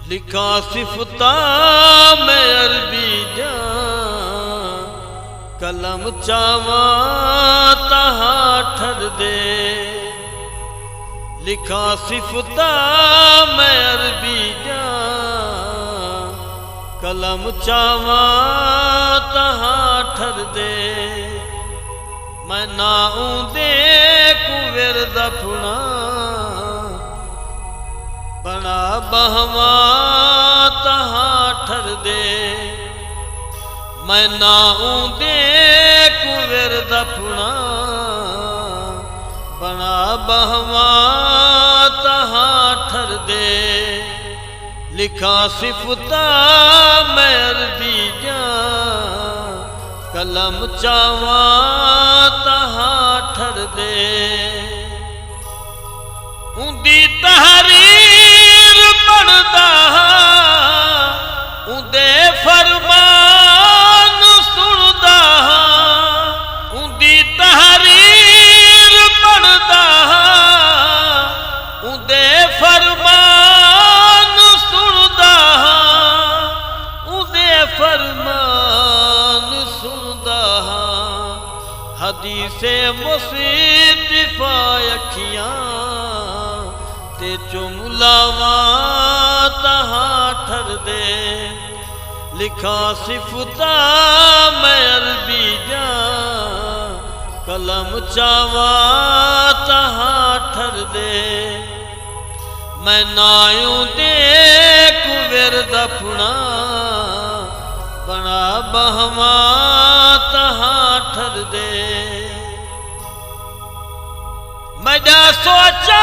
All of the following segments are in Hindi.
लिखा सिफता मैं अरबी जा कलम चावा तहा ठर दे। लिखा सिफता मैं अरबी जा कलम चावा तहा ठर दे। मैं ना ऊंदे कुवेर दफना बना बहवा तहा ठर दे। मैं ना ऊंदे कुवेर दफना बना बहवा तहा ठर दे। लिखा सिफता मैं अरबी जा कलम चावा तहा ठर दे। उंदी तहरीर पढ़दा उंदे फरमान सुनदा। उंदी तहरीर पढ़दा उंदे फरमान सुनदा। उंदे फरमान सुनदा। हदीसे मुस्तफा अखियां ते चुमलावा तहा ठर दे। लिखा सिफता मैं अरबी जा कलम चावा तहा ठर दे। मैं नायूं दे कुवेर दफना बना बहवा तहा ठर दे। मैं सोचा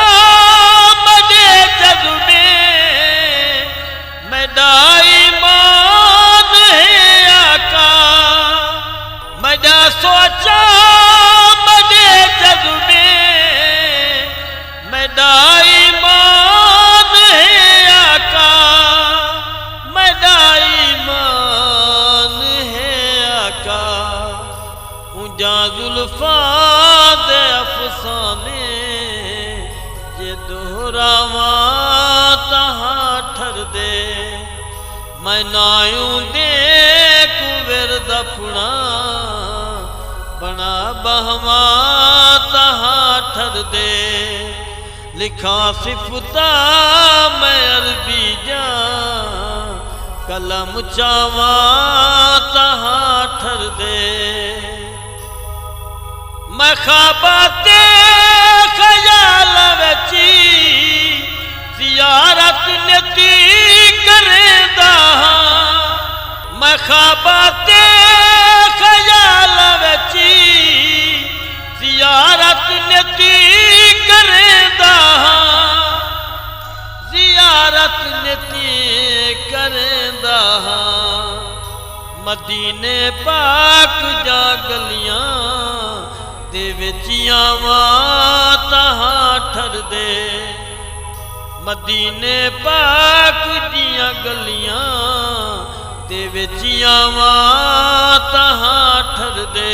मजे जग में मेरा ईमान है आका। मैं सोचा मजे जग में मेरा ईमान है आका। मेरा ईमान है आका। ऊंजा जुल्फा दे अफसाने दोहरावा तहा ठर दे। मैं नायूं दे कुवेर दफना बना बहवा तहा ठर दे। लिखा सिफता मैं अरबी जा कलम चावा तहा ठर दे। मैं ख्वाबाते ख्याल वची ज़ियारत नती करेंदा। मैं ख्वाबाते ख्याल वची ज़ियारत नती करेंदा। ज़ियारत नती करेंदा। मदीने पाक जा गलियां दे विचियावा तहा ठर दे। मदीने पाक दियां गलियां दे विचियावा तहा ठर दे।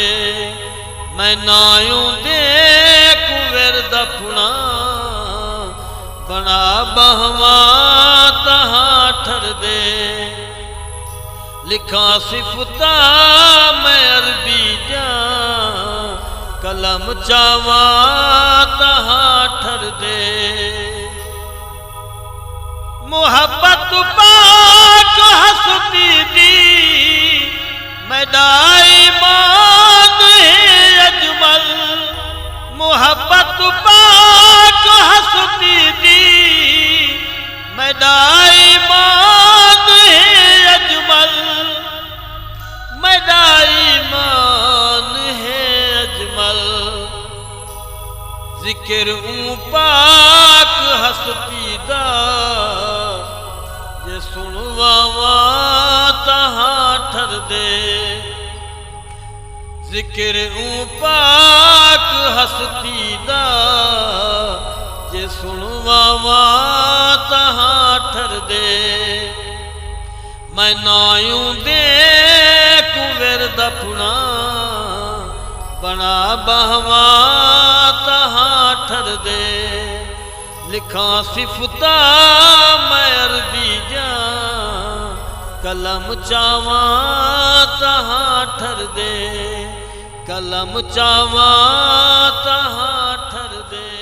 मैं नायूं दे कुवेर दफना बना बहवा तहा ठर दे। लिखा सिफता मैं अरबी जा कलम चावा तहा ठर दे। मोहब्बत पाक हंसती दी मेरा ईमान है अजमल। मोहब्बत पाक हंसती दी मेरा ईमान है अजमल। मेरा ईमान है अजमल। जिक्र ऊं पाक हस्ती दा जे सुनवावा तहा ठर दे। जिक्र ऊं पाक हस्ती दा जे सुनवावा तहा ठर दे। मैं नायूं दे कुवेर दफना बना बहवा तहा ठर दे। लिखा सिफता मैं अरबी जा कलम चावा तहाँ ठर दे, कलम चावा तहाँ